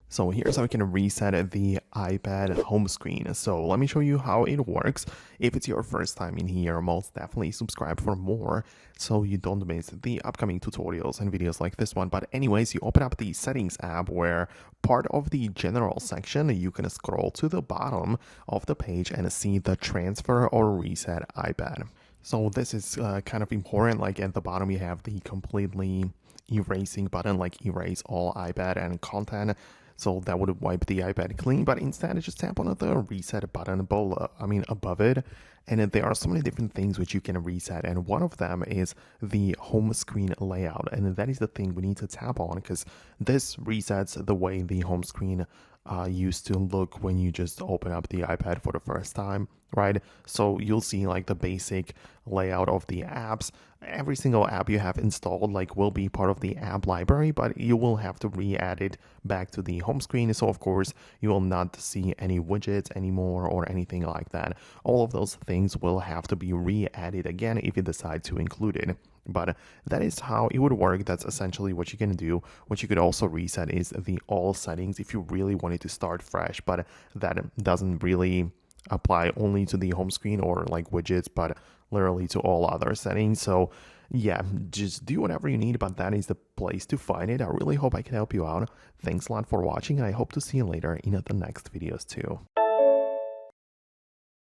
So here's how we can reset the iPad home screen. So let me show you how it works. If it's your first time in here, most definitely subscribe for more so you don't miss the upcoming tutorials and videos like this one. But anyways, you open up the settings app where part of the general section, you can scroll to the bottom of the page and see the transfer or reset iPad. So this is kind of important. Like at the bottom, you have the completely erasing button, like erase all iPad and content. So that would wipe the iPad clean, but instead just tap on the reset button above it. And there are so many different things which you can reset. And one of them is the home screen layout. And that is the thing we need to tap on because this resets the way the home screen used to look when you just open up the iPad for the first time, right? So you'll see like the basic layout of the apps. Every single app you have installed like will be part of the app library, but you will have to re-add it back to the home screen. So of course you will not see any widgets anymore or anything like that. All of those things will have to be re-added again if you decide to include it. But that is how it would work. That's essentially what you can do. What you could also reset is the all settings if you really wanted to start fresh, but that doesn't really apply only to the home screen or like widgets, but literally to all other settings. So yeah, just do whatever you need, but that is the place to find it. I really hope I can help you out. Thanks a lot for watching. I hope to see you later in the next videos too.